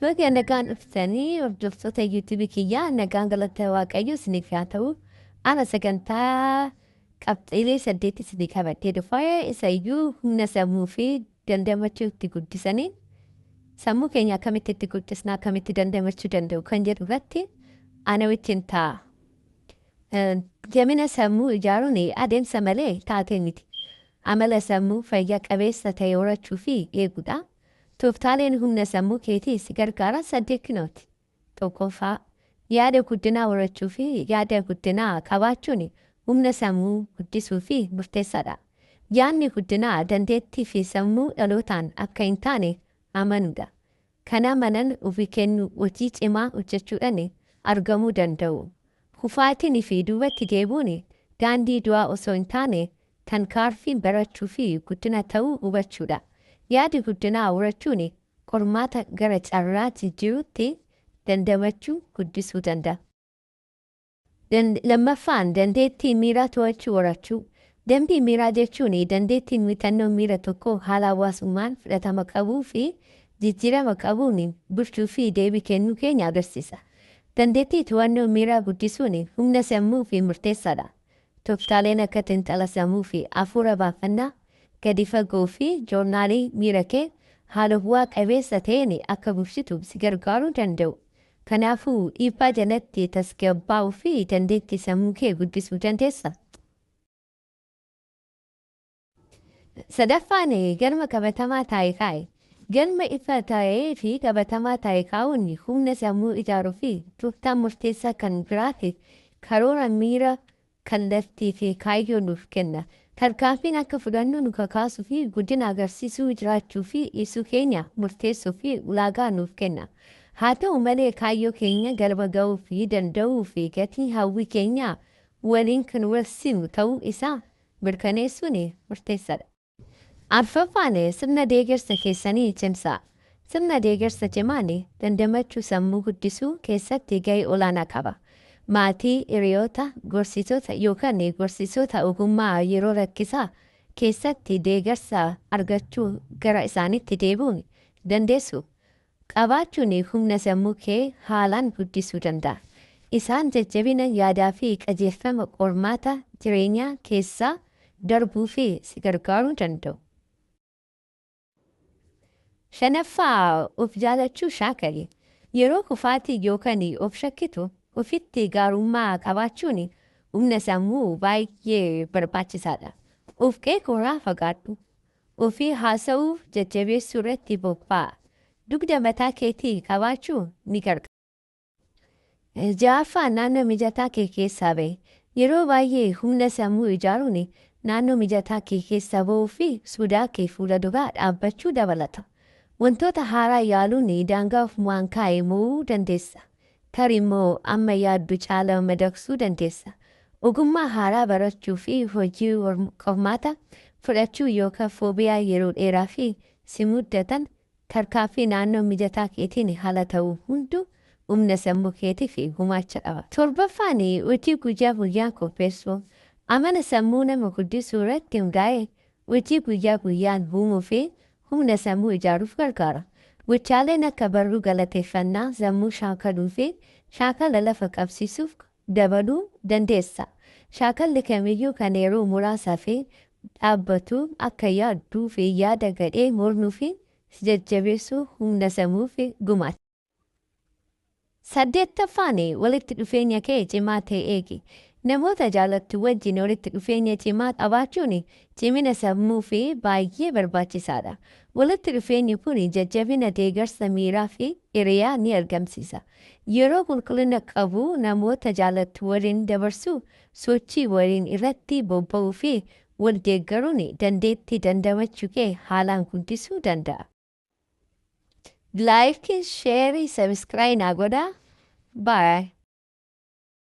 Baga nagaan dhuftanii hordoftoota yuutuubii kiyyaa nagaan galata waaqayyoo isiniif haa ta'u. Ana sagantaa qabxiilee 8 isinii qabadhee dhufa. Isa iyyuu humna sammuu fi dandamachuu itti guddisanii sammuu keenya akkamitti itti guddisnaa akkamitti dandamachuu danda'u kan jedhu irratti ana wajjin ta'a. Jabina sammuu ijaaruun adeemsa malee taatee miti. Amala sammuu fayyaa qabeessa ta'e horachuu fi eeguudha. Tooftaaleen humna sammuu keetii si gargaara 8 kinooti. Tokkoffaa yaada guddinaa horachuu fi yaada guddinaa qabaachuun humna sammuu guddisuu fi murteessaadha. Yaadni guddinaa dandeettii fi sammuu dhalootaan akka hin taane amanuudha. Kana amanan ofii kennu hojii cimaa hojjechuudhaan argamuu danda'u. Kufaatiin fi duubatti deebuun daandii du'aa osoo hin taane kan kaarfiin barachuu fi guddina ta'uu hubachuudha. Yaadi guddinaa horachuun qormaata gara carraa jijjiiruutti dandamachuu guddisuu danda'a. Lammaffaan dandeettii miiraa to'achuu horachuu. Dambii miiraa jechuun dandeettiin mitannoo miira tokko haala hawaasummaan fudhatama qabuu fi jijjiirama qabuun bulchuu fi deebii kennuu keenya agarsiisa. Dandeettii to'annoo miiraa guddisuun humna sammuu fi murteessaadha. Tooftaaleen akka xiinxala sammuu fi hafuura baafannaa gadi fagoo fi joornaalii miira kee haala bu'aa qabeessa ta'een akka bulchituuf si gargaaruu danda'u. Kanaafuu dhiibbaa jalatti tasgabbaa'uu fi dandeettii sammuu kee guddisuu dandeessa. Sadaffaan galma qabatamaa taa'e kaa'e. Galma ifa ta'ee fi qabatamaa taa'e kaa'uun humna sammuu ijaaruu fi tooftaan murteessaa kan biraatiif karoora miira kallattii fi kaayyoo nuuf kenna. Tarkaanfiin akka fudhannoo nu kakaasuu fi guddina agarsiisuu jiraachuu fi ibsuu keenya murteessuu fi ulaagaa nuuf kenna. Haa ta'u malee kaayyoo keenya galma ga'uu fi danda'uu fi gatii hawwii keenya waliin kan wal simu ta'uu isaa mirkaneessuun murteessaadha. Arfaffaan sirna deeggarsa keessanii cimsaa. Sirna deeggarsa cimaan dandamachuu sammuu guddisuu keessatti gahee olaanaa qaba. Maatii, hiriyoota, gorsitoota yookaan gorsitoota ogummaa yeroo rakkisaa keessatti deeggarsa argachuu gara isaanitti deebi'uun dandeessu. Qabaachuun humna sammuu kee haalaan guddisuu danda'a. Isaan jajjabina yaadaa fi qajeelfama qormaata jireenyaa keessaa darbuu fi si gargaaruu danda'u. Shanaffaa of jaalachuu shaakali. Yeroo kufaatii yookaan of shakkitu ofitti gaarummaa qabaachuun humna sammuu baay'ee barbaachisaadha. Of qeequrraa fagaadhu. Ofii haasa'uuf jajjabeessuu irratti bobba'aa. Dugda mataa keetii qabaachuu ni gargaara. Ja'affaa naannoo mijataa kee keessaa bahe. Yeroo baay'ee humna sammuu ijaaruun naannoo mijataa kee keessaa bahuu fi sodaa kee fuula duraa dhaabbachuu dabalata. Wantoota haaraa yaaluun daangaa ofumaan kaa'e mo'uu dandeessa. Tarii immoo amma yaaddu caalaa madaqsuu dandeessa. Ogummaa haaraa barachuu fi hojii qormaata fudhachuu yookaan foobiyaa yeroo dheeraa fi si muddatan tarkaanfii naannoo mijataa keetiin haala ta'uu hunduu humna sammuu keetiif gumaacha qaba. Torbaffaan hojii guyyaa guyyaan qopheessuu. Amala sammuu nama guddisuu irratti hundaa'e hojii guyyaa guyyaan uumuu fi humna sammuu ijaaruuf gargaara. Gochaaleen akka barruu galateeffannaa sammuu shaakaluu fi shaakala lafa qabsiisuuf dabaluu dandeessa. Shaakalli kamiyyuu kan yeroo muraasaa fi dhaabbatu akka yaadduu fi yaada gadhee mormuu fi jajjabeessuu humna sammuu fi gumaacha. 8ffaan walitti dhufeenya kee cimaa ta'e eegi. Namoota jaalattu wajjin walitti dhufeenya cimaa qabaachuun cimina sammuu fi baay'ee barbaachisaadha. Walitti dhufeenyi kun jajjabina deeggarsa miiraa fi hiriyaa ni argamsiisa. Yeroo qulqullina qabu namoota jaalattu waliin dabarsuu sochii waliin irratti bobba'uu fi wal deeggaruun dandeettii dandamachuu kee haalaan guddisuu danda'a. Like, share, subscribe naa godhaa. Bye.